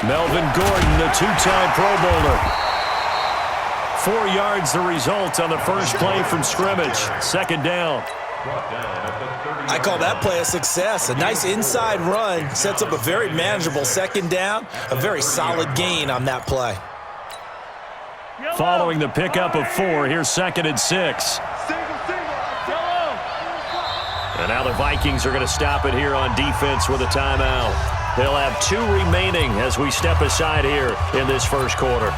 Melvin Gordon, the two-time Pro Bowler. 4 yards the result on the first play from scrimmage. Second down. I call that play a success. A nice inside run sets up a very manageable second down. A very solid gain on that play. Following the pickup of 4, here's 2nd and 6. And now the Vikings are going to stop it here on defense with a timeout. They'll have 2 remaining as we step aside here in this first quarter.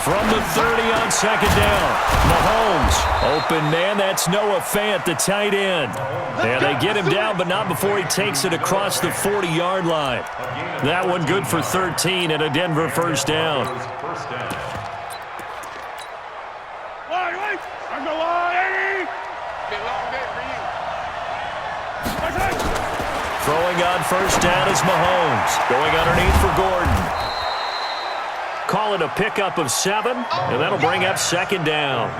From the 30 on second down, Mahomes. Open man, that's Noah Fant, the tight end. And they get him down, but not before he takes it across the 40-yard line. That one good for 13 and a Denver first down. Throwing on first down is Mahomes. Going underneath for Gordon. Call it a pickup of 7, and that'll bring up second down.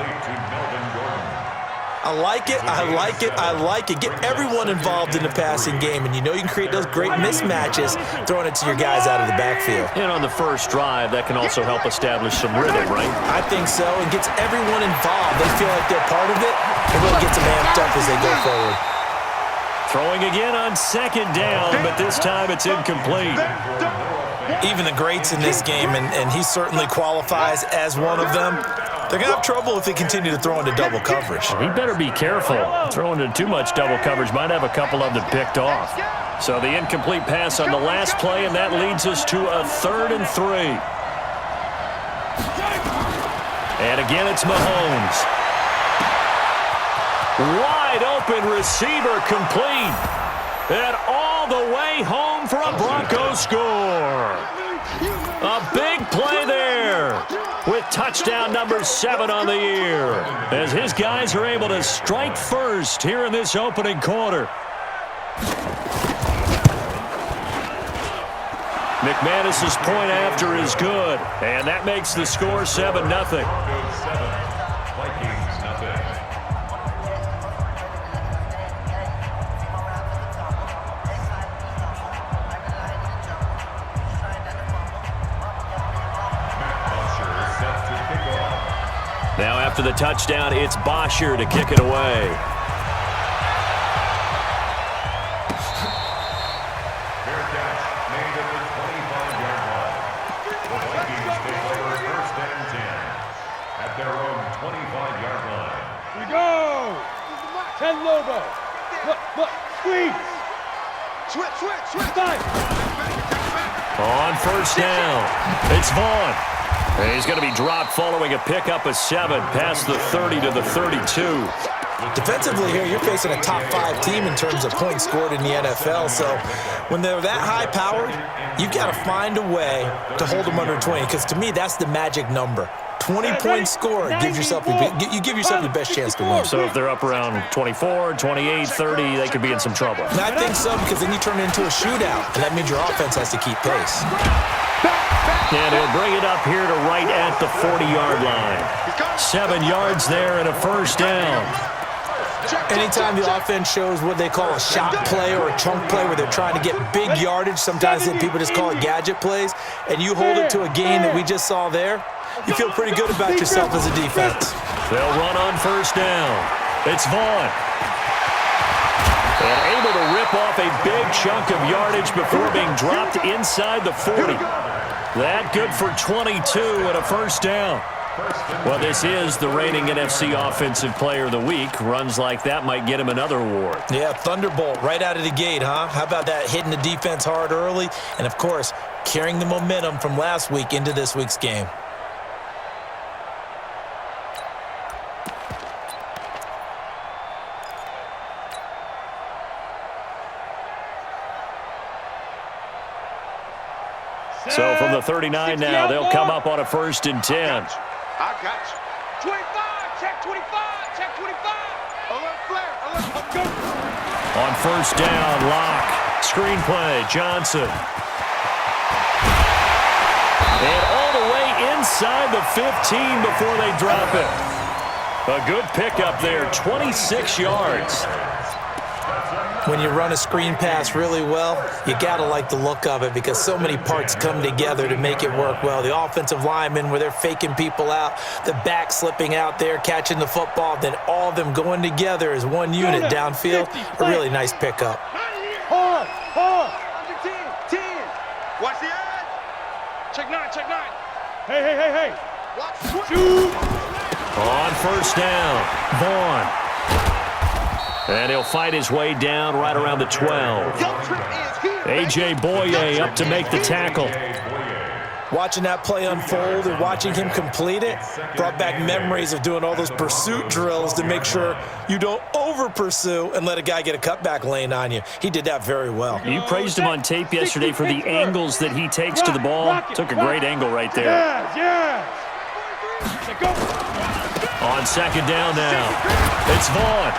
I like it, I like it, I like it. Get everyone involved in the passing game, and you know you can create those great mismatches throwing it to your guys out of the backfield. And on the first drive, that can also help establish some rhythm, right? I think so. It gets everyone involved. They feel like they're part of it. It really gets them amped up as they go forward. Throwing again on second down, but this time it's incomplete. Even the greats in this game, and he certainly qualifies as one of them, they're going to have trouble if they continue to throw into double coverage. He better be careful. Throwing into too much double coverage might have a couple of them picked off. So the incomplete pass on the last play, and that leads us to a 3rd and 3. And again, it's Mahomes. Wide open receiver complete. And all the way home for a Broncos score. A big play there with touchdown number 7 on the year as his guys are able to strike first here in this opening quarter. McManus's point after is good, and that makes the score 7-0. Now after the touchdown, it's Bosher to kick it away. Fair catch made at the 25-yard line. The Vikings take over 1st and 10 at their own 25-yard line. We go! 10 Lobo. Look, squeeze. Switch. Time. On first down, it's Vaughn. And he's going to be dropped following a pickup of 7 past the 30 to the 32. Defensively here, you're facing a top 5 team in terms of points scored in the NFL. So when they're that high-powered, you've got to find a way to hold them under 20. Because to me, that's the magic number. 20 points scored, you give yourself the best chance to win. So if they're up around 24, 28, 30, they could be in some trouble. And I think so, because then you turn it into a shootout, and that means your offense has to keep pace. And he'll bring it up here to right at the 40-yard line. 7 yards there and a first down. Anytime the offense shows what they call a shot play or a chunk play where they're trying to get big yardage, sometimes people just call it gadget plays, and you hold it to a gain that we just saw there, you feel pretty good about yourself as a defense. They'll run on first down. It's Vaughn. And able to rip off a big chunk of yardage before being dropped inside the 40. That good for 22 and a first down. Well, this is the reigning NFC Offensive Player of the Week. Runs like that might get him another award. Yeah, Thunderbolt right out of the gate, huh? How about that, hitting the defense hard early? And, of course, carrying the momentum from last week into this week's game. So from the 39 now, they'll come up on a 1st and 10. I got you. 25, check 25. Check 25. Alert flare. Alert. Go. On first down, Locke. Screenplay, Johnson. And all the way inside the 15 before they drop it. A good pickup there, 26 yards. When you run a screen pass really well, you got to like the look of it because so many parts come together to make it work well. The offensive linemen, where they're faking people out, the back slipping out there, catching the football, then all of them going together as one unit downfield. A really nice pickup. Hard. Under 10. Watch the edge. Check 9. Hey. Watch. Shoot. On first down, Vaughn. And he'll fight his way down right around the 12. A.J. Boye up to make the tackle. Watching that play unfold and watching him complete it brought back memories of doing all those pursuit drills to make sure you don't over-pursue and let a guy get a cutback lane on you. He did that very well. You praised him on tape yesterday for the angles that he takes to the ball. Took a great angle right there. Yes. On second down now, it's Vaughn.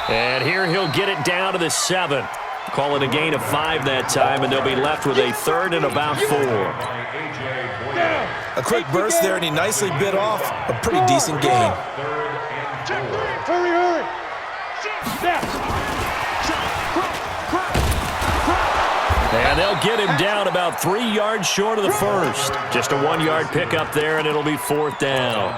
And here he'll get it down to the 7. Call it a gain of 5 that time, and they'll be left with a 3rd and about 4. A quick burst there, and he nicely bit off a pretty decent gain. Hurry. Snap. And they'll get him down about 3 yards short of the first. Just a 1-yard pickup there, and it'll be 4th down.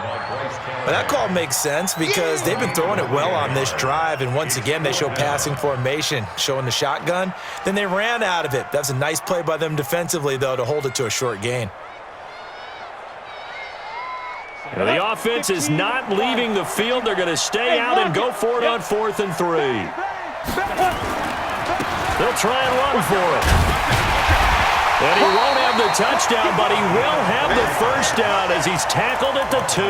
Well, that call makes sense because they've been throwing it well on this drive, and once again they show passing formation, showing the shotgun. Then they ran out of it. That's a nice play by them defensively, though, to hold it to a short gain. Now, the offense is not leaving the field. They're going to stay out and go for it on 4th and 3. They'll try and run for it. And he won't have the touchdown, but he will have the first down as he's tackled at the 2.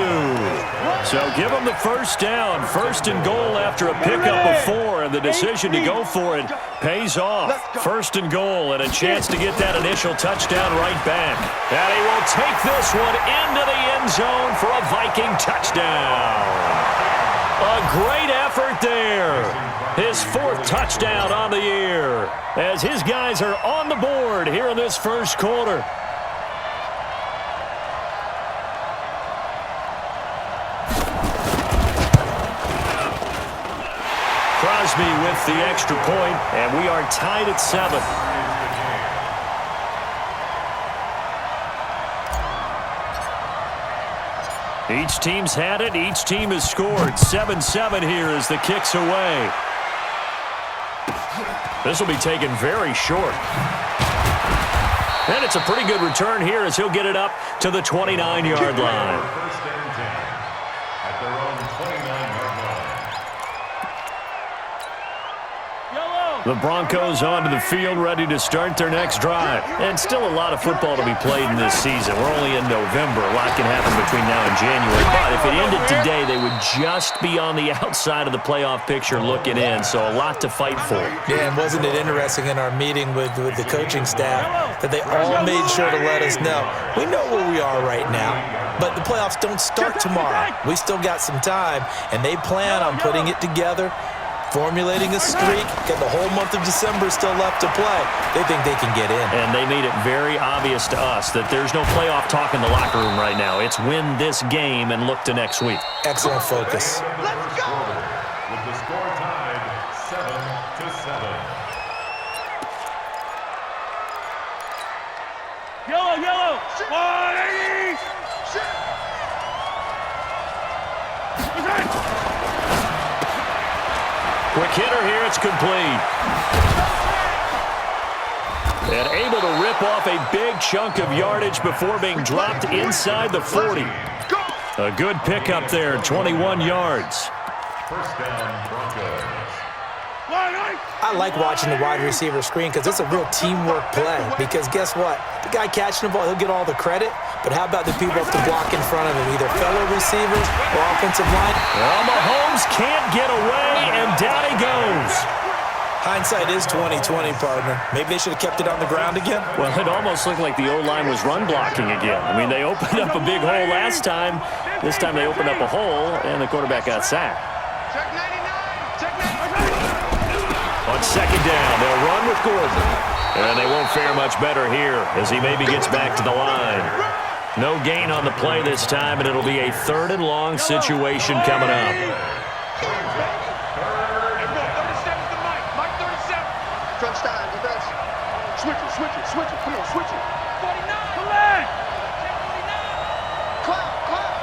So give him the first down. 1st and goal after a pickup of 4, and the decision to go for it pays off. 1st and goal and a chance to get that initial touchdown right back. And he will take this one into the end zone for a Viking touchdown. A great effort there. His 4th touchdown on the year as his guys are on the board here in this first quarter. Crosby with the extra point, and we are tied at 7. Each team's had it. Each team has scored. 7-7 here as the kick's away. This will be taken very short. And it's a pretty good return here as he'll get it up to the 29-yard line. First and 10 at their own 29-yard line. The Broncos onto the field, ready to start their next drive. And still a lot of football to be played in this season. We're only in November. A lot can happen between now and January. But if it ended today, they would just be on the outside of the playoff picture looking in. So a lot to fight for. Yeah, and wasn't it interesting in our meeting with the coaching staff that they all made sure to let us know, we know where we are right now, but the playoffs don't start tomorrow. We still got some time, and they plan on putting it together, formulating a streak, got the whole month of December still left to play. They think they can get in. And they made it very obvious to us that there's no playoff talk in the locker room right now. It's win this game and look to next week. Excellent focus. Let's go! With the score tied 7-7. Yellow. 180. Quick hitter here, it's complete. And able to rip off a big chunk of yardage before being dropped inside the 40. A good pickup there, 21 yards. First down, Broncos. I like watching the wide receiver screen because it's a real teamwork play. Because guess what? The guy catching the ball, he'll get all the credit. But how about the people up to block in front of him, either fellow receivers or offensive line? Well, Mahomes can't get away, and down he goes. Hindsight is 20/20, partner. Maybe they should have kept it on the ground again. Well, it almost looked like the O-line was run blocking again. I mean, they opened up a big hole last time, This time they opened up a hole, and the quarterback got sacked. Check 99. Check 99. On second down, they'll run with Gordon. And they won't fare much better here as he maybe gets back to the line. No gain on the play this time, and it'll be a 3rd and long situation coming up. 37 to Mike. Mike 37. Crunch time, defense. Switch it, switch it, switch it. Come on, switch it. 49. Collect. Cloud, cloud.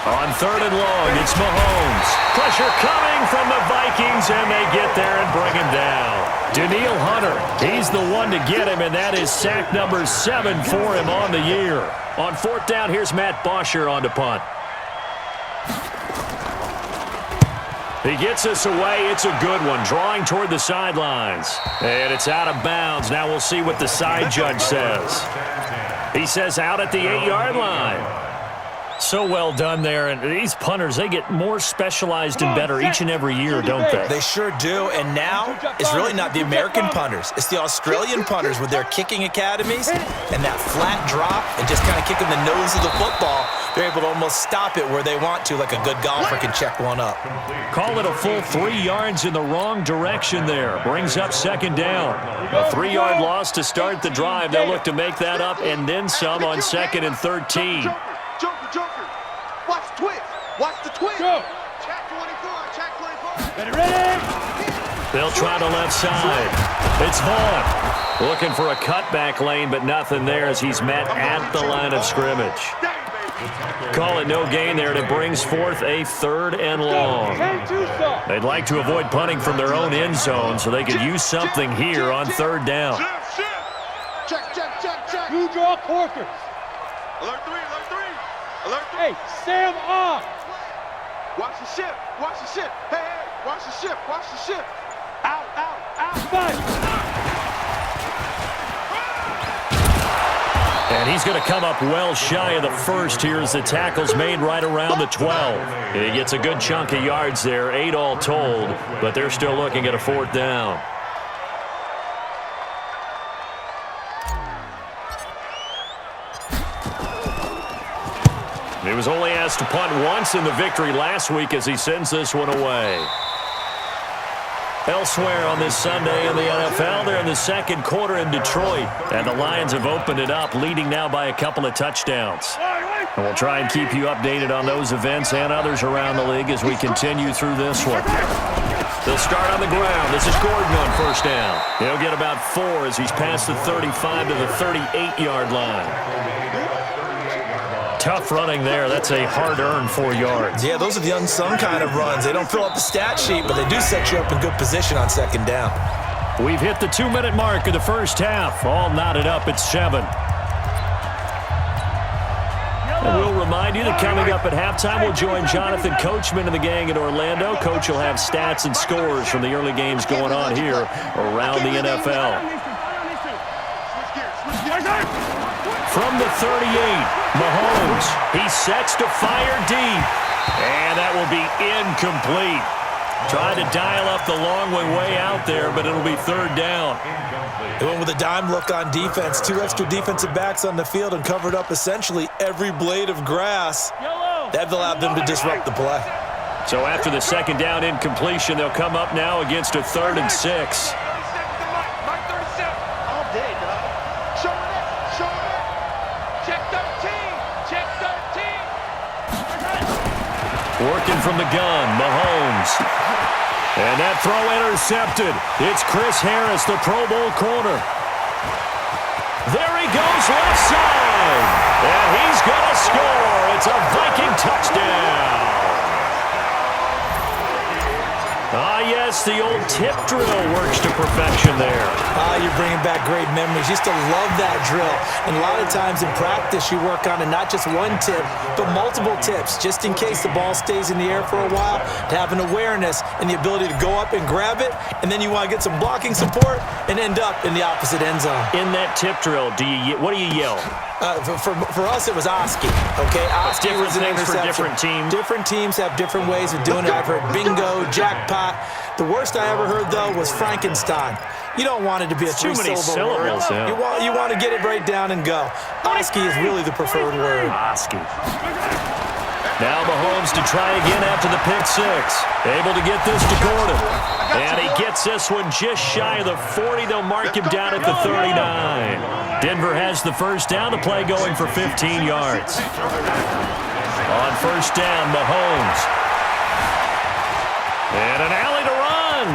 On 3rd and long, it's Mahomes. Pressure coming from the Vikings, and they get there and bring him down. Danielle Hunter, he's the one to get him, and that is sack number 7 for him on the year. On 4th down, here's Matt Bosher on to punt. He gets us away. It's a good one, drawing toward the sidelines. And it's out of bounds. Now we'll see what the side judge says. He says out at the 8-yard line. So well done there, and these punters, they get more specialized and better each and every year, don't they? They sure do, and now it's really not the American punters. It's the Australian punters with their kicking academies and that flat drop and just kind of kicking the nose of the football. They're able to almost stop it where they want to, like a good golfer can check one up. Call it a full 3 yards in the wrong direction there. Brings up 2nd down. A 3-yard loss to start the drive. They'll look to make that up and then some on 2nd and 13. Joker. Watch the twist. Watch the twist. Go. Check 24. Check 24. Ready? They'll try to left side. It's Vaughn. Looking for a cutback lane, but nothing there as he's met at the line of scrimmage. Call it no gain there, and it brings forth a 3rd and long. They'd like to avoid punting from their own end zone so they could use something here on 3rd down. Check. You draw corkers. Alert 3. Alert 3. Hey, Sam off. Watch the ship. Watch the ship. Hey, watch the ship. Watch the ship. Out. Fight. And he's going to come up well shy of the first here as the tackle's made right around the 12. He gets a good chunk of yards there, 8 all told, but they're still looking at a 4th down. He was only asked to punt once in the victory last week as he sends this one away. Elsewhere on this Sunday in the NFL, they're in the 2nd quarter in Detroit, and the Lions have opened it up, leading now by a couple of touchdowns. And we'll try and keep you updated on those events and others around the league as we continue through this one. They'll start on the ground. This is Gordon on 1st down. He'll get about 4 as he's past the 35 to the 38-yard line. Tough running there. That's a hard-earned 4 yards. Yeah, those are the unsung kind of runs. They don't fill up the stat sheet, but they do set you up in good position on 2nd down. We've hit the 2-minute mark of the first half. All knotted up at 7. And we'll remind you that coming up at halftime, we'll join Jonathan Coachman and the gang in Orlando. Coach will have stats and scores from the early games going on here around the NFL. From the 38, Mahomes. He sets to fire deep. And that will be incomplete. Tried to dial up the long way out there, but it'll be 3rd down. They went with a dime look on defense. 2 extra defensive backs on the field and covered up essentially every blade of grass. That allowed them to disrupt the play. So after the 2nd down incompletion, they'll come up now against a 3rd and 6. Working from the gun, Mahomes. And that throw intercepted. It's Chris Harris, the Pro Bowl corner. There he goes left side. And he's going to score. It's a Viking touchdown. Ah, yes, the old tip drill works to perfection there. You're bringing back great memories. Used to love that drill. And a lot of times in practice, you work on it, not just one tip, but multiple tips, just in case the ball stays in the air for a while, to have an awareness and the ability to go up and grab it, and then you want to get some blocking support and end up in the opposite end zone. In that tip drill, what do you yell? For us, it was Oski. Okay, Oski was an interception. For different teams. Different teams have different ways of doing it. I've heard bingo, jackpot. The worst I ever heard, though, was Frankenstein. You don't want it to be a Too many three-syllable word. syllables, yeah. You want to get it right down and go. Oski is really the preferred word. Oski. Now Mahomes to try again after the pick six. Able to get this to Gordon. And he gets this one just shy of the 40. They'll mark him down at the 39. Denver has the first down. The play going for 15 yards. On first down, Mahomes. And an alley to run.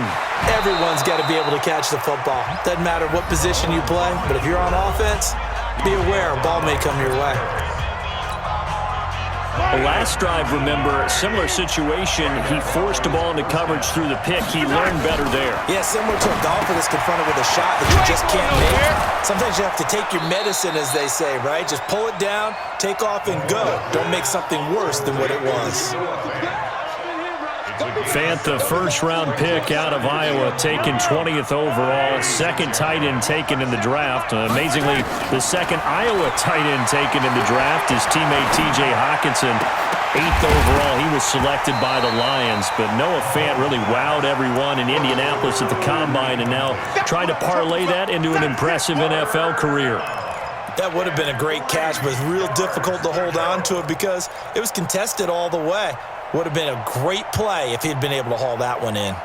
Everyone's got to be able to catch the football. Doesn't matter what position you play, but if you're on offense, be aware a ball may come your way. The last drive, remember, similar situation. He forced the ball into coverage through the pick. He learned better there. Yeah, similar to a golfer that's confronted with a shot that you just can't make. Sometimes you have to take your medicine, as they say, right? Just pull it down, take off, and go. Don't make something worse than what it was. Fant, the first-round pick out of Iowa, taken 20th overall. Second tight end taken in the draft. Amazingly, the second Iowa tight end taken in the draft is teammate T.J. Hawkinson. 8th overall, he was selected by the Lions. But Noah Fant really wowed everyone in Indianapolis at the Combine and now trying to parlay that into an impressive NFL career. That would have been a great catch, but it's real difficult to hold on to it because it was contested all the way. Would have been a great play if he'd been able to haul that one in.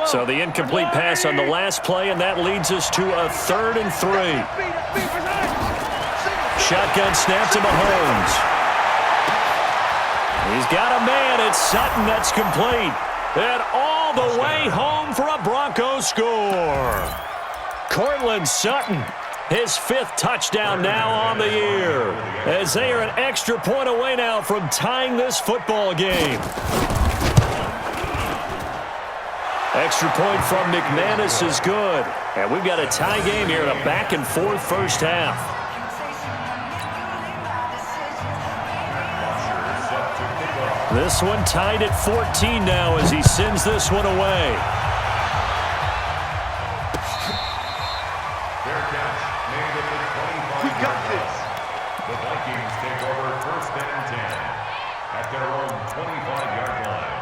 So the incomplete pass on the last play, and that leads us to a 3rd and 3. Shotgun snap to Mahomes. He's got a man. It's Sutton that's complete. And all the way home for a Broncos score. Cortland Sutton. His 5th touchdown now on the year, as they are an extra point away now from tying this football game. Extra point from McManus is good. And we've got a tie game here in a back-and-forth first half. This one tied at 14 now as he sends this one away. We got this. The Vikings take over 1st and 10 at their own 25-yard line.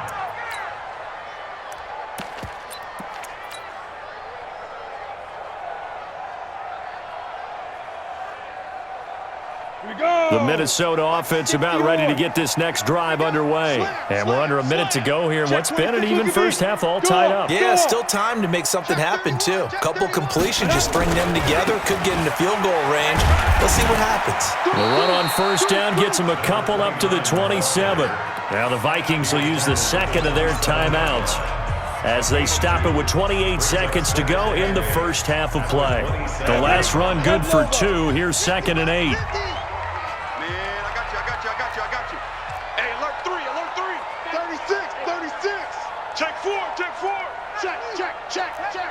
We go. The Minnesota offense about ready to get this next drive underway. And we're under a minute to go here. What's been an even first half all tied up. Yeah, still time to make something happen, too. Couple completions, you string them together, could get into field goal range. Let's see what happens. The run on first down gets them a couple up to the 27. Now the Vikings will use the second of their timeouts as they stop it with 28 seconds to go in the first half of play. The last run good for 2. Here's 2nd and 8. I got you. Hey, alert 3. 36. Check 4. Check.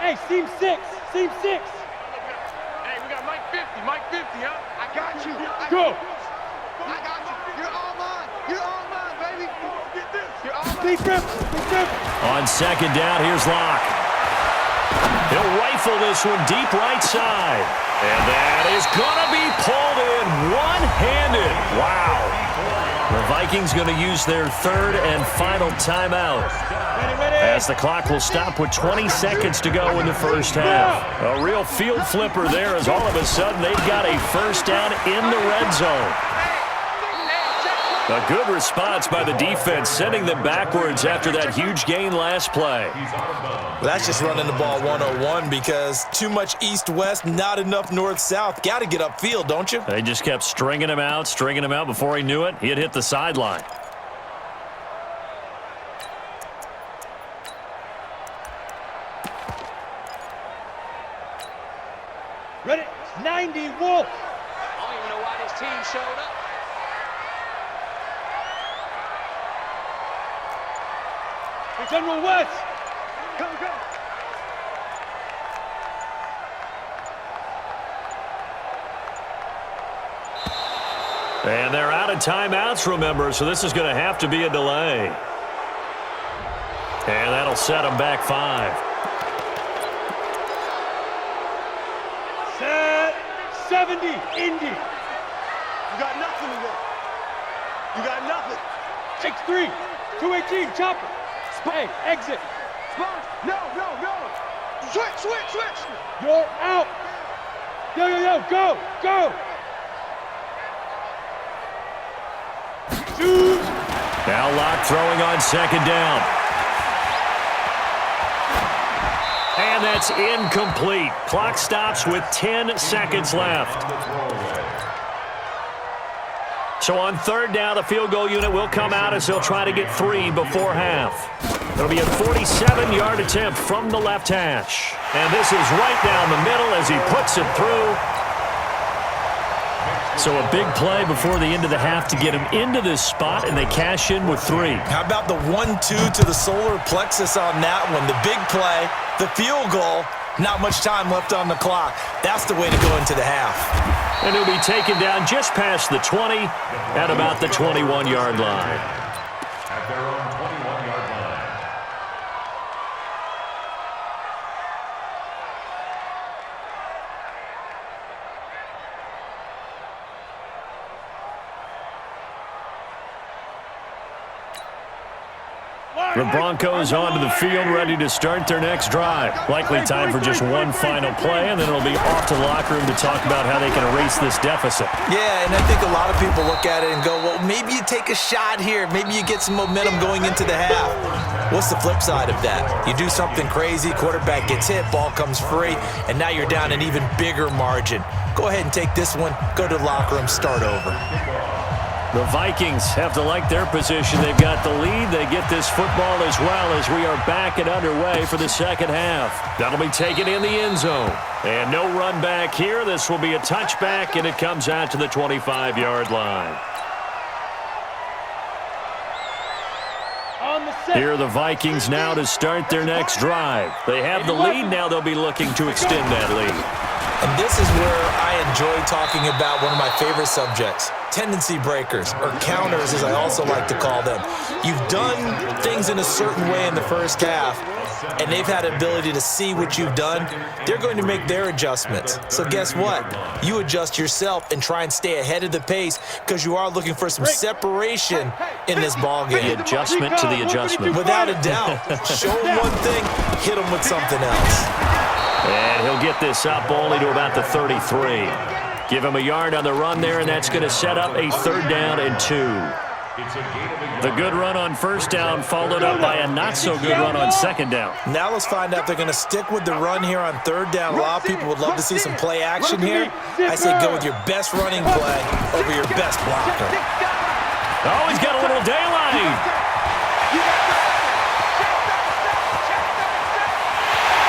Hey, seam 6. Hey, we got Mike 50, huh? I got you. Go. I got you. You're all mine, baby. Get this. You're all mine. Big grip. On second down, here's Locke. He'll rifle this one deep right side. And that is going to be pulled in one-handed. Wow. The Vikings going to use their 3rd and final timeout, as the clock will stop with 20 seconds to go in the first half. A real field flipper there, as all of a sudden they've got a first down in the red zone. A good response by the defense, sending them backwards after that huge gain last play. Well, that's just running the ball 101 because too much east-west, not enough north-south. Got to get upfield, don't you? They just kept stringing him out before he knew it. He had hit the sideline. Ready? 90 Wolf. I don't even know why this team showed up. General West. Go. And they're out of timeouts, remember, so this is going to have to be a delay. And that'll set them back 5. Set. 70. Indy. You got nothing today. You got nothing. X3. 218. Chopper. Hey, exit. No. Switch. You're out. Yo, go. Choose. Now Locke throwing on second down. And that's incomplete. Clock stops with 10 seconds left. So on third down, the field goal unit will come out as they'll try to get 3 before half. It'll be a 47-yard attempt from the left hash. And this is right down the middle as he puts it through. So a big play before the end of the half to get him into this spot, and they cash in with 3. How about the 1-2 to the solar plexus on that one? The big play, the field goal, not much time left on the clock. That's the way to go into the half. And he'll be taken down just past the 20 at about the 21-yard line. At their own 21-yard line. The Broncos onto the field, ready to start their next drive. Likely time for just one final play, and then it'll be off to the locker room to talk about how they can erase this deficit. Yeah, and I think a lot of people look at it and go, well, maybe you take a shot here. Maybe you get some momentum going into the half. What's the flip side of that? You do something crazy, quarterback gets hit, ball comes free, and now you're down an even bigger margin. Go ahead and take this one, go to the locker room, start over. The Vikings have to like their position. They've got the lead. They get this football as well as we are back and underway for the second half. That'll be taken in the end zone. And no run back here. This will be a touchback, and it comes out to the 25-yard line. Here are the Vikings now to start their next drive. They have the lead. Now they'll be looking to extend that lead. And this is where I enjoy talking about one of my favorite subjects, tendency breakers, or counters as I also like to call them. You've done things in a certain way in the first half, and they've had the ability to see what you've done. They're going to make their adjustments. So guess what? You adjust yourself and try and stay ahead of the pace because you are looking for some separation in this ballgame. The adjustment to the adjustment. Without a doubt. Show them one thing, hit them with something else. And he'll get this up only to about the 33. Give him a yard on the run there, and that's going to set up a 3rd down and 2. The good run on first down followed up by a not-so-good run on second down. Now let's find out if they're going to stick with the run here on 3rd down. A lot of people would love to see some play action here. I say go with your best running play over your best blocker. Oh, he's got a little daylight.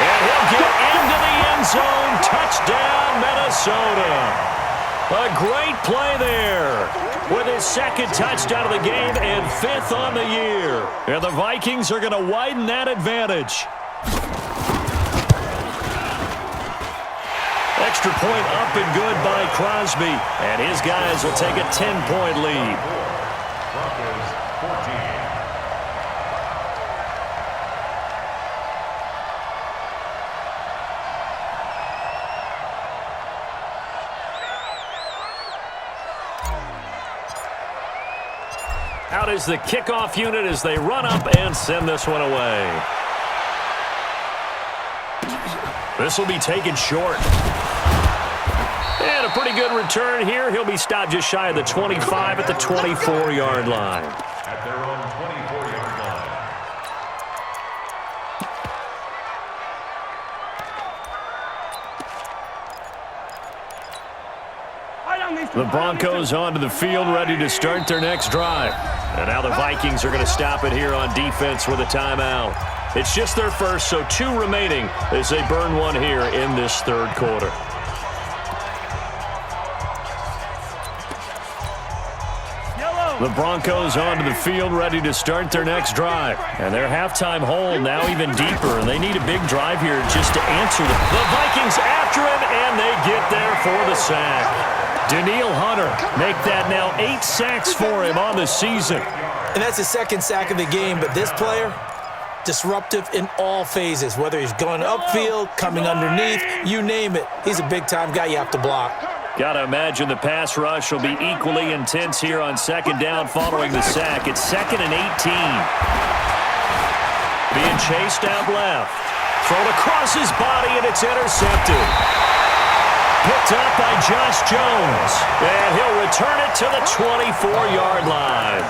And he'll get into the end zone. Touchdown, Minnesota. A great play there with his 2nd touchdown of the game and 5th on the year. And the Vikings are going to widen that advantage. Extra point up and good by Crosby. And his guys will take a 10-point lead. Broncos 14. Out is the kickoff unit as they run up and send this one away. This will be taken short. And a pretty good return here. He'll be stopped just shy of the 25 at the 24-yard line. At their own 24-yard line. The Broncos onto the field, ready to start their next drive. And now the Vikings are going to stop it here on defense with a timeout. It's just their first, so 2 remaining as they burn one here in this 3rd quarter. The Broncos onto the field, ready to start their next drive. And their halftime hole now even deeper, and they need a big drive here just to answer the Vikings after him, and they get there for the sack. Danielle Hunter make that now 8 sacks for him on the season. And that's his 2nd sack of the game, but this player, disruptive in all phases, whether he's going upfield, coming underneath, you name it. He's a big-time guy you have to block. Got to imagine the pass rush will be equally intense here on 2nd down following the sack. It's 2nd and 18. Being chased out left. And he'll get this up only to about the 30. The Vikings have to like their position. They've got the lead. They have the lead. And they'll be taken down just shy of the 25 at the 24-yard line. And that's a 2nd sack of the game, but this player, Thrown across his body, and it's intercepted. Picked up by Josh Jones. And he'll return it to the 24-yard line.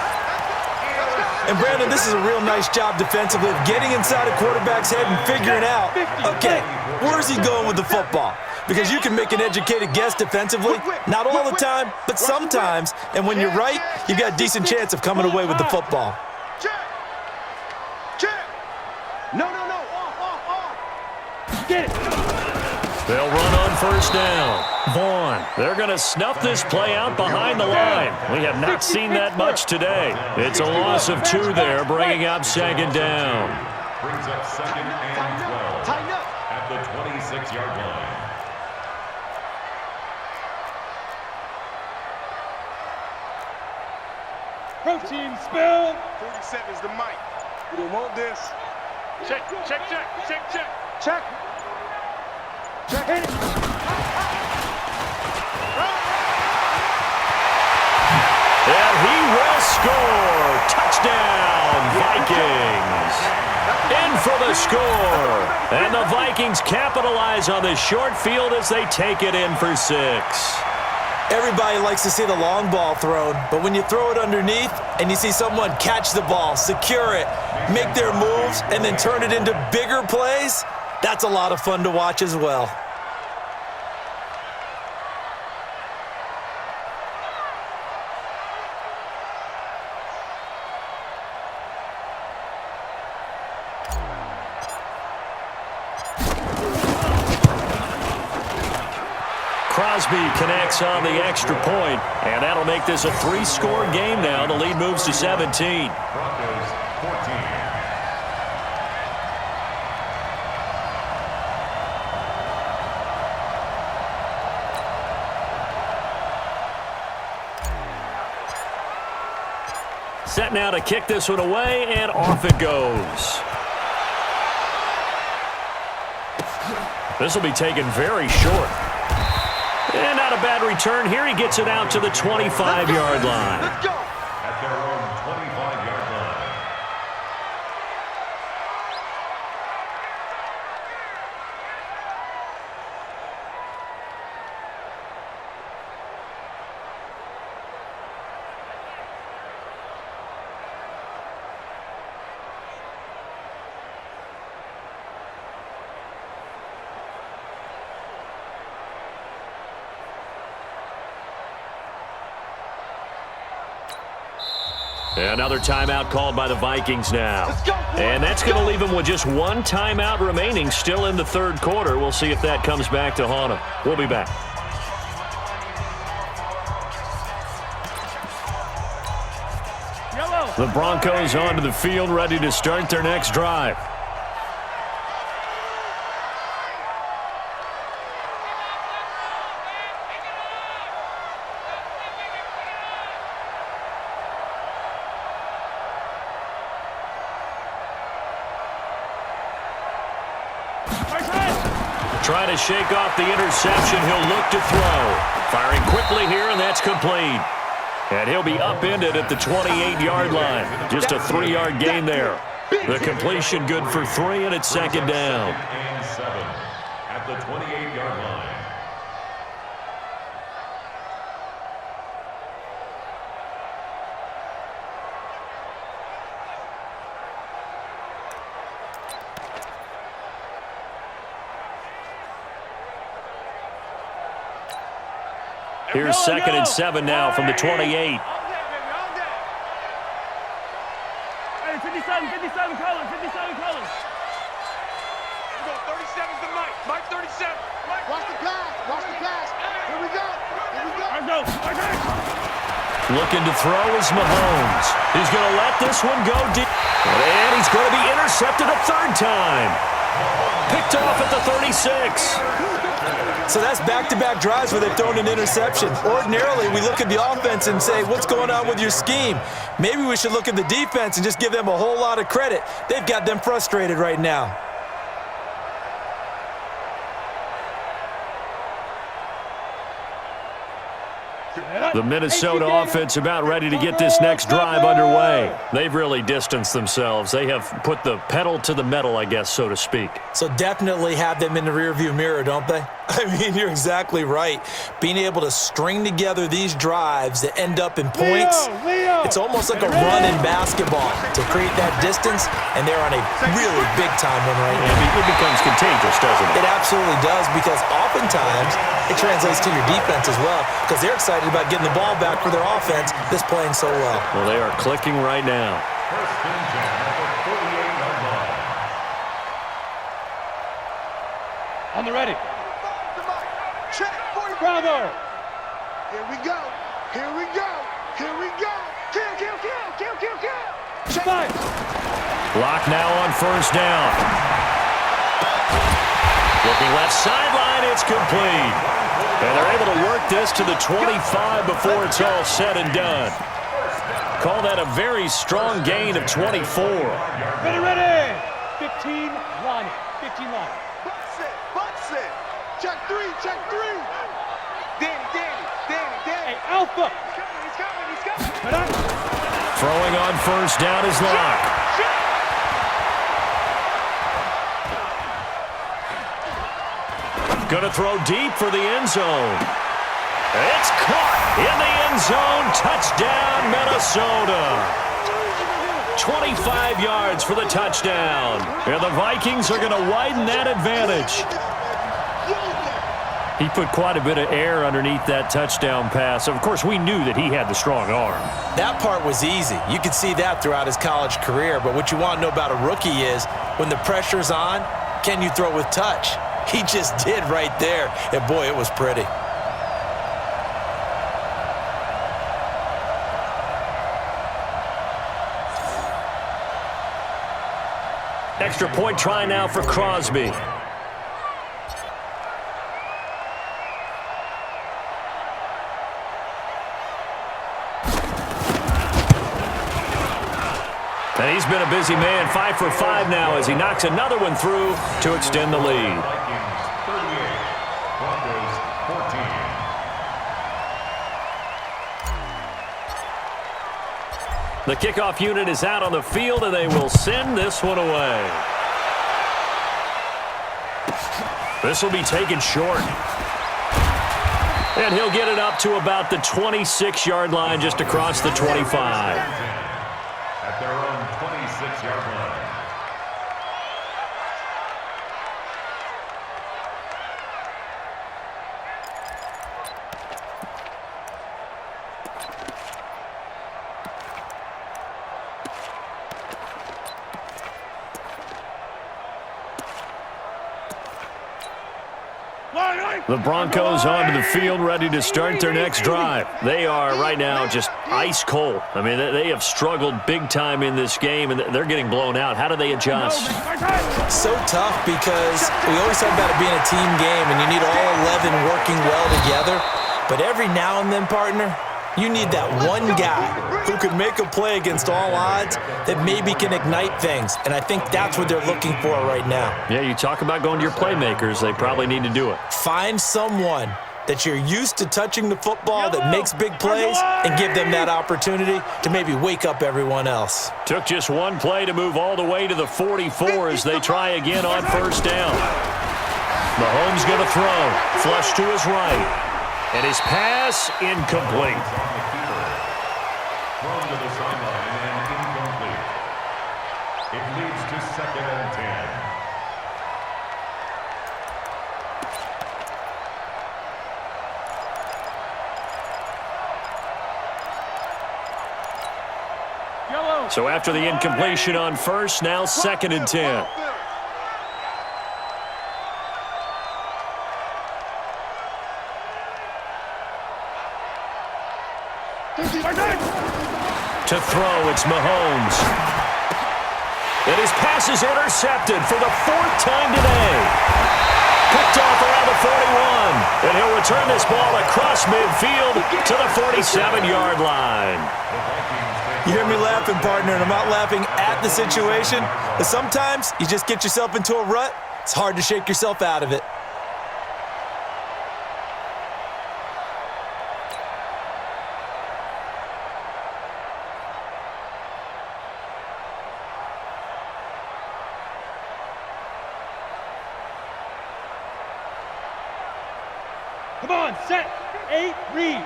And, Brandon, this is a real nice job defensively of getting inside a quarterback's head and figuring out, okay, where's he going with the football? Because you can make an educated guess defensively, not all the time, but sometimes. And when you're right, you've got a decent chance of coming away with the football. No. Off. Get it. They'll run on first down. Vaughn, they're going to snuff this play out behind the line. We have not seen that much today. It's a loss of 2 there, bringing up second down. Brings up second and 12 Tighten up. at the 26-yard line. Protein spill. 47's the mic. We don't want this. Check. Check. Hit it. And he will score. Touchdown, Vikings. In for the score. And the Vikings capitalize on the short field as they take it in for 6. Everybody likes to see the long ball thrown, but when you throw it underneath and you see someone catch the ball, secure it, make their moves, and then turn it into bigger plays, that's a lot of fun to watch as well. Crosby connects on the extra point, and that'll make this a 3-score game now. The lead moves to 17. Broncos 14. Set now to kick this one away, and off it goes. This will be taken very short. And not a bad return here. He gets it out to the 25-yard line. Let's go. At their own 25-yard line. Another timeout called by the Vikings now. And that's going to leave them with just 1 timeout remaining still in the third quarter. We'll see if that comes back to haunt them. We'll be back. The Broncos onto the field, ready to start their next drive. Trying to shake off the interception. He'll look to throw. Firing quickly here, and that's complete. And he'll be upended at the 28-yard line. Just a 3-yard gain there. The completion good for 3, and it's second down. Second and 7 at the 28-yard line. Here's second and 7 now from the 28. Hey, 57, colors. 57 colors. We go 37's the mic. Mike 37. Mike. Watch the pass. Here we go. Let's go. Looking to throw is Mahomes. He's going to let this one go deep. And he's going to be intercepted a 3rd time. Picked off at the 36. So that's back-to-back drives where they've thrown an interception. Ordinarily, we look at the offense and say, what's going on with your scheme? Maybe we should look at the defense and just give them a whole lot of credit. They've got them frustrated right now. The Minnesota offense about ready to get this next drive underway. They've really distanced themselves. They have put the pedal to the metal, I guess, so to speak. So definitely have them in the rearview mirror, don't they? I mean, you're exactly right. Being able to string together these drives that end up in points, it's almost like a run in basketball to create that distance, and they're on a really big-time one right now. It becomes contagious, doesn't it? It absolutely does, because oftentimes it translates to your defense as well, because they're excited about getting the ball back for their offense that's playing so well. Well, they are clicking right now. First and 10 at the 48-yard line. On the ready. Check. Bravo. Here we go. Here we go. Here we go. Kill, kill, kill, kill, kill, kill. Check. Five. Block now on first down. Looking left sideline, it's complete. And they're able to work this to the 25 before it's all said and done. Call that a very strong gain of 24. Ready. 15 line. 15 line. Box it. Check three. Danny. Hey, Alpha. He's coming. Ready? Throwing on first down is Locke. Going to throw deep for the end zone. It's caught in the end zone. Touchdown, Minnesota. 25 yards for the touchdown. And the Vikings are going to widen that advantage. He put quite a bit of air underneath that touchdown pass. Of course, we knew that he had the strong arm. That part was easy. You could see that throughout his college career. But what you want to know about a rookie is when the pressure's on, can you throw with touch? He just did right there. And, boy, it was pretty. Extra point try now for Crosby. And he's been a busy man, 5 for 5 now as he knocks another one through to extend the lead. Vikings 38, Broncos 14. The kickoff unit is out on the field, and they will send this one away. This will be taken short. And he'll get it up to about the 26-yard line just across the 25. At their own 26-yard line. The Broncos onto the field ready to start their next drive. They are right now just ice cold. I mean, they have struggled big time in this game, and they're getting blown out. How do they adjust? So tough because we always talk about it being a team game, and you need all 11 working well together. But every now and then, partner, you need that one guy who can make a play against all odds that maybe can ignite things. And I think that's what they're looking for right now. Yeah, you talk about going to your playmakers. They probably need to do it. Find someone that you're used to touching the football that makes big plays and give them that opportunity to maybe wake up everyone else. Took just one play to move all the way to the 44 as they try again on first down. Mahomes going to throw. Flush to his right. And his pass incomplete. Thrown to the sideline and incomplete. It leads to 2nd and 10. Yellow. So after the incompletion on first, now 2nd and 10. To throw, it's Mahomes. And his pass is intercepted for the 4th time today. Picked off around the 41. And he'll return this ball across midfield to the 47-yard line. You hear me laughing, partner, and I'm not laughing at the situation, but sometimes you just get yourself into a rut. It's hard to shake yourself out of it. Come on, set. 8, read.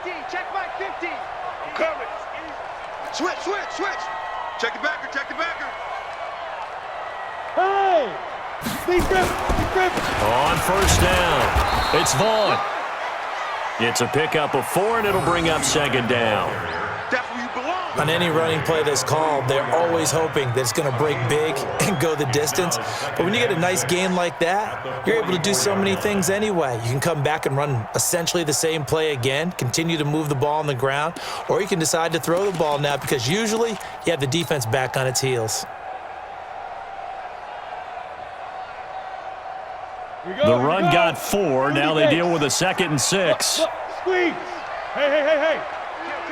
15, check Mike, 15. I'm coming. Switch, switch, switch. Check the backer, check the backer. Hey! Leave Griffin. On first down, it's Vaughn. It's a pickup of 4, and it'll bring up second down. That's where you belong. On any running play that's called, they're always hoping that it's going to break big and go the distance. But when you get a nice gain like that, you're able to do so many things anyway. You can come back and run essentially the same play again, continue to move the ball on the ground, or you can decide to throw the ball now because usually you have the defense back on its heels. The run got 4. Now they deal with a 2nd and 6. Look, squeeze. Hey.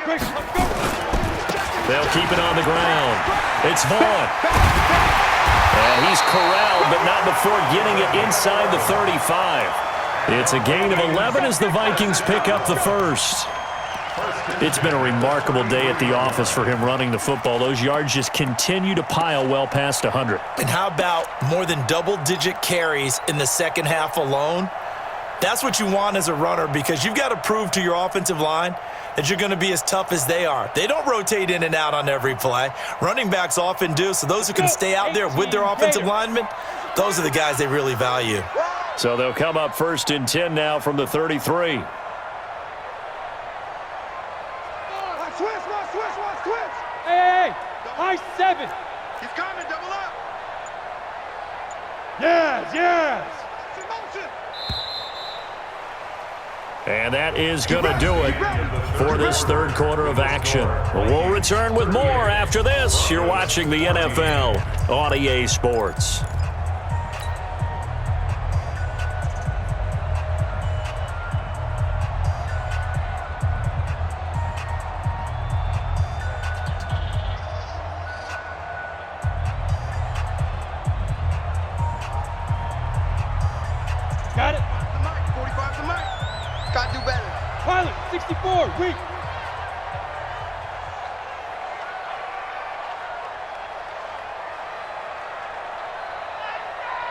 Quick, let's go. They'll keep it on the ground. It's Vaughn. And he's corralled, but not before getting it inside the 35. It's a gain of 11 as the Vikings pick up the first. It's been a remarkable day at the office for him running the football. Those yards just continue to pile well past 100. And how about more than double-digit carries in the second half alone? That's what you want as a runner because you've got to prove to your offensive line that you're going to be as tough as they are. They don't rotate in and out on every play. Running backs often do, so those who can stay out there with their offensive linemen, those are the guys they really value. So they'll come up 1st and 10 now from the 33. Switch. Hey. High 7. He's coming, double up. Yes. It's in motion. And that is going to do it for this third quarter of action. We'll return with more after this. You're watching the NFL on EA Sports. Got it. The mic, 45 the mic. Gotta do better. Pilot, 64, weak.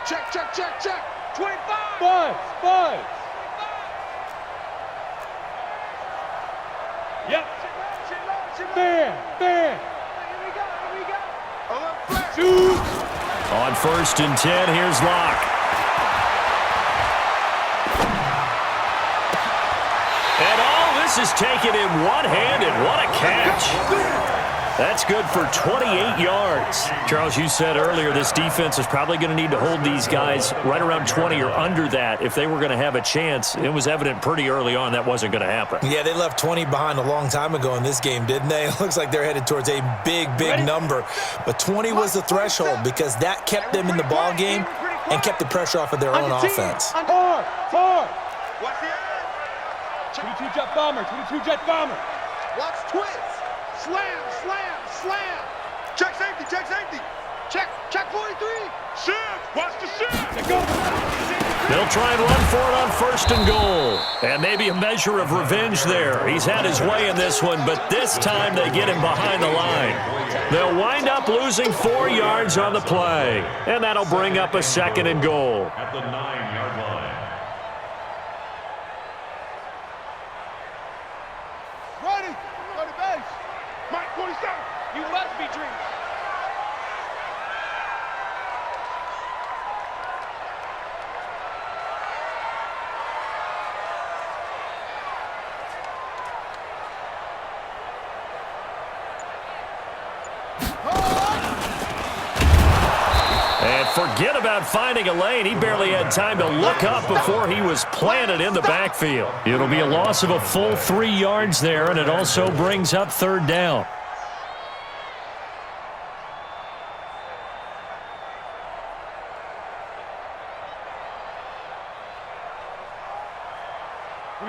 Check. 25. Buzz. Yep. Fan. Here we go. Oh, look, flash. Shoot. On 1st and 10, here's Locke. And all this is taken in one-handed. What a catch. That's good for 28 yards. Charles, you said earlier this defense is probably going to need to hold these guys right around 20 or under that if they were going to have a chance. It was evident pretty early on that wasn't going to happen. Yeah, they left 20 behind a long time ago in this game, didn't they? It looks like they're headed towards a big number. But 20 was the threshold because that kept them in the ball game and kept the pressure off of their own offense. Hard. Watch the edge. 22 jet bomber. Watch twist. Slam. Check safety. Check 43. Shift. Watch the shift. Let go. They'll try and run for it on 1st and goal. And maybe a measure of revenge there. He's had his way in this one, but this time they get him behind the line. They'll wind up losing 4 yards on the play. And that'll bring up a 2nd and goal. At the 9-yard line. Ready. Go to base. Mike 47. You must be dreaming. And forget about finding a lane. He barely had time to look up before he was planted in the backfield. It'll be a loss of a full 3 yards there, and it also brings up 3rd down.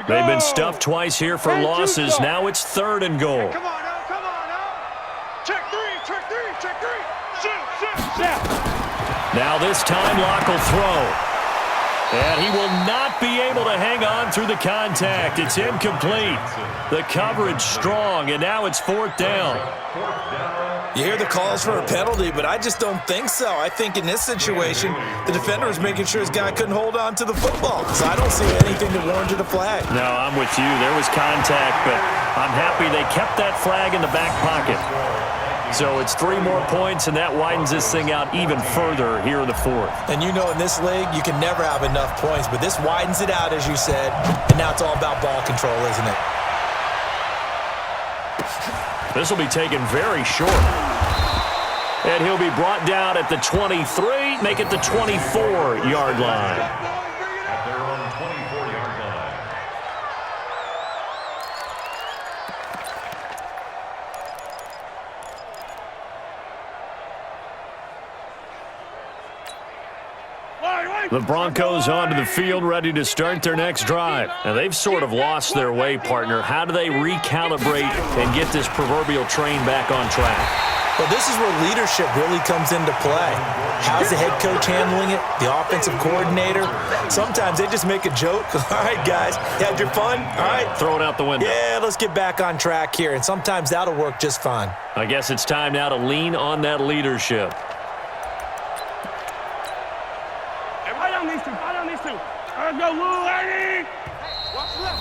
They've been stuffed twice here for losses. Now it's 3rd and goal. Come on now. Check three. Shift. Now this time Locke will throw. And he will not be able to hang on through the contact. It's incomplete. The coverage strong, and now it's 4th down. You hear the calls for a penalty, but I just don't think so. I think in this situation, the defender was making sure his guy couldn't hold on to the football. So I don't see anything that warranted a flag. No, I'm with you. There was contact, but I'm happy they kept that flag in the back pocket. So it's 3 more points, and that widens this thing out even further here in the 4th. And you know in this league, you can never have enough points, but this widens it out, as you said, and now it's all about ball control, isn't it? This will be taken very short. And he'll be brought down at the 23, make it the 24-yard line. At their own 24-yard line. The Broncos onto the field, ready to start their next drive. And they've sort of lost their way, partner. How do they recalibrate and get this proverbial train back on track? Well, this is where leadership really comes into play. How's the head coach handling it? The offensive coordinator? Sometimes they just make a joke. All right, guys, you had your fun? All right. Throw it out the window. Yeah, let's get back on track here. And sometimes that'll work just fine. I guess it's time now to lean on that leadership.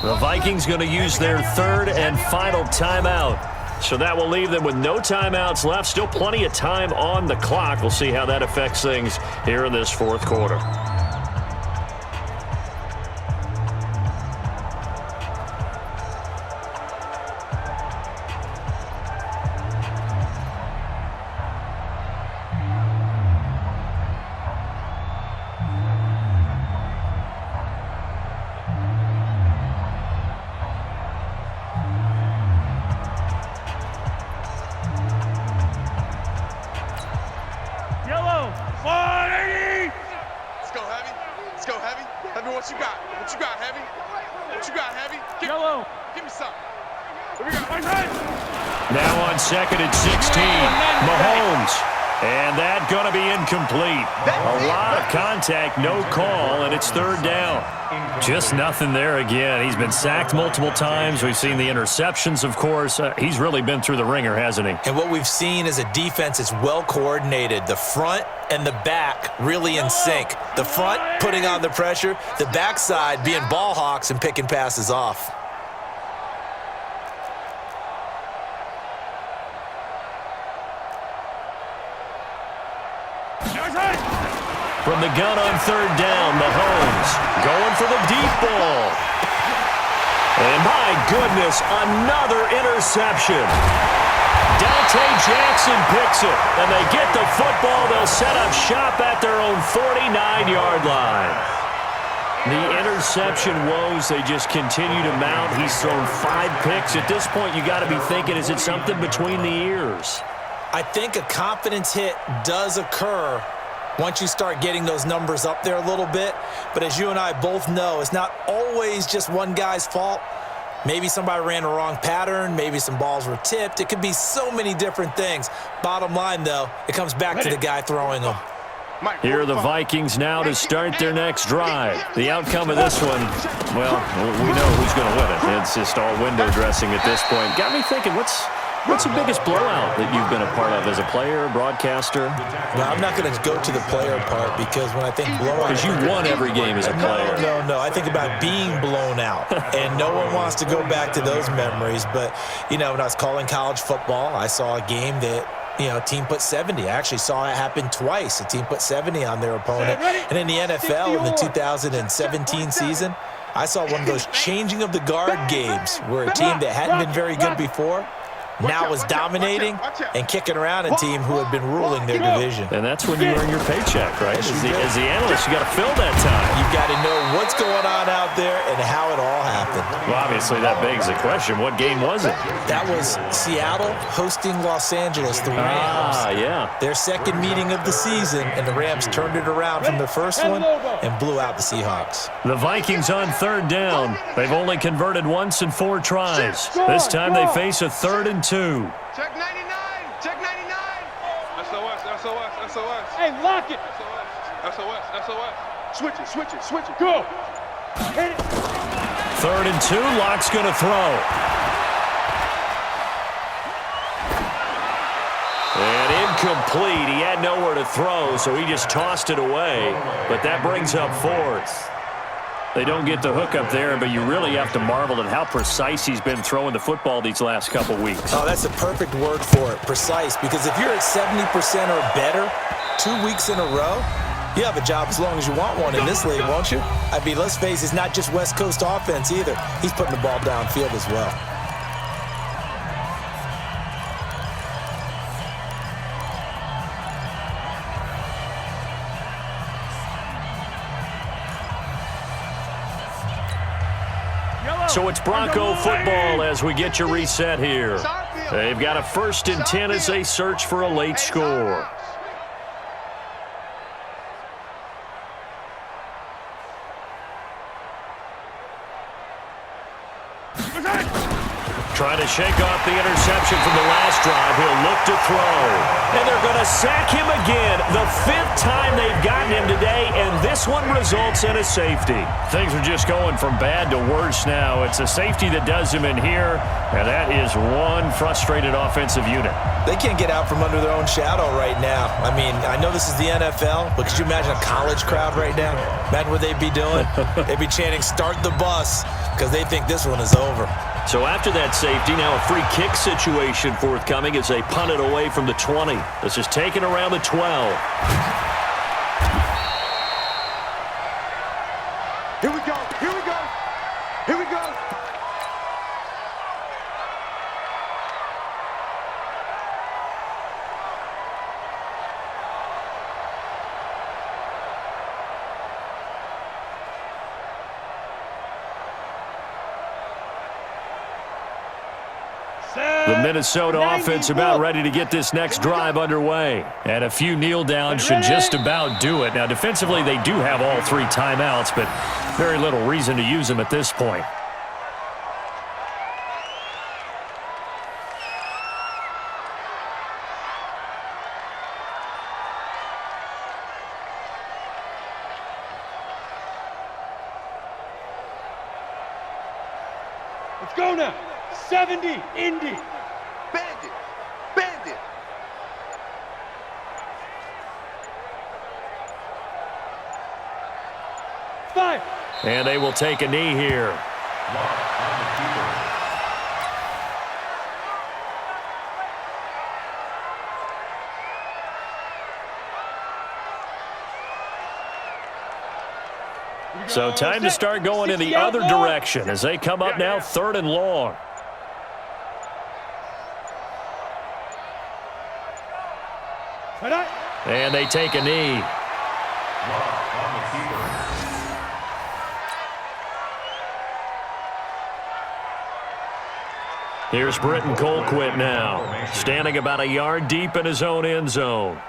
The Vikings going to use their 3rd and final timeout. So that will leave them with no timeouts left. Still plenty of time on the clock. We'll see how that affects things here in this 4th quarter. What you got? What you got, Heavy? What you got, Heavy? Give me some. Now on 2nd and 16, Mahomes. And that going to be incomplete. A lot of contact, no call, and it's 3rd down. Just nothing there again. He's been sacked multiple times. We've seen the interceptions, of course. He's really been through the ringer, hasn't he? And what we've seen is a defense that's well coordinated. The front and the back really in sync. The front putting on the pressure, the backside being ball hawks and picking passes off. From the gun on 3rd down, Mahomes going for the deep ball. And my goodness, another interception. Dante Jackson picks it, and they get the football. They'll set up shop at their own 49-yard line. The interception woes, they just continue to mount. He's thrown 5 picks. At this point, you got to be thinking, is it something between the ears? I think a confidence hit does occur once you start getting those numbers up there a little bit. But as you and I both know, it's not always just one guy's fault. Maybe somebody ran a wrong pattern. Maybe some balls were tipped. It could be so many different things. Bottom line, though, it comes back to the guy throwing them. Here are the Vikings now to start their next drive. The outcome of this one, well, we know who's going to win it. It's just all window dressing at this point. Got me thinking, what's the biggest blowout that you've been a part of as a player, broadcaster? Well, I'm not going to go to the player part because when I think blowout... Because you won every game as a player. No. I think about being blown out, and no one wants to go back to those memories. But, when I was calling college football, I saw a game that, a team put 70. I actually saw it happen twice. A team put 70 on their opponent. And in the NFL in the 2017 season, I saw one of those changing of the guard games where a team that hadn't been very good before now was dominating and kicking around a team who had been ruling their division. And that's when you earn your paycheck, right? As the analyst, you got to fill that time. You've got to know what's going on out there and how it all happened. Well, obviously, that begs the question, what game was it? That was Seattle hosting Los Angeles, the Rams. Yeah. Their second meeting of the season, and the Rams turned it around from the first one and blew out the Seahawks. The Vikings on 3rd down. They've only converted once in 4 tries. This time they face a 3rd and 2. Check 99. Check 99. SOS. Hey, lock it. SOS. Switch it. Go. Hit it. 3rd and 2. Lock's going to throw. And incomplete. He had nowhere to throw, so he just tossed it away. But that brings up 4th. They don't get the hook up there, but you really have to marvel at how precise he's been throwing the football these last couple weeks. Oh, that's a perfect word for it, precise. Because if you're at 70% or better 2 weeks in a row, you have a job as long as you want one in this league, won't you? I mean, let's face it, it's not just West Coast offense either. He's putting the ball downfield as well. So it's Bronco football as we get your reset here. They've got a 1st and 10 as they search for a late score. Trying to shake off the interception from the last drive. He'll look to throw. And they're going to sack him again. The 5th time they've gotten him today, and this one results in a safety. Things are just going from bad to worse now. It's a safety that does him in here, and that is one frustrated offensive unit. They can't get out from under their own shadow right now. I mean, I know this is the NFL, but could you imagine a college crowd right now? Imagine what they'd be doing. They'd be chanting, "Start the bus," because they think this one is over. So after that safety, now a free kick situation forthcoming as they punt it away from the 20. This is taken around the 12. Here we go. The Minnesota offense about ready to get this next drive underway. And a few kneel downs should just about do it. Now, defensively, they do have all 3 timeouts, but very little reason to use them at this point. Let's go now. 70, Indy. Bandit. 5. And they will take a knee here. So time to start going in the other direction as they come up now 3rd and long. And they take a knee. Here's Britton Colquitt now, standing about a yard deep in his own end zone.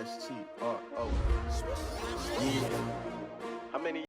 STRO. Yeah. How many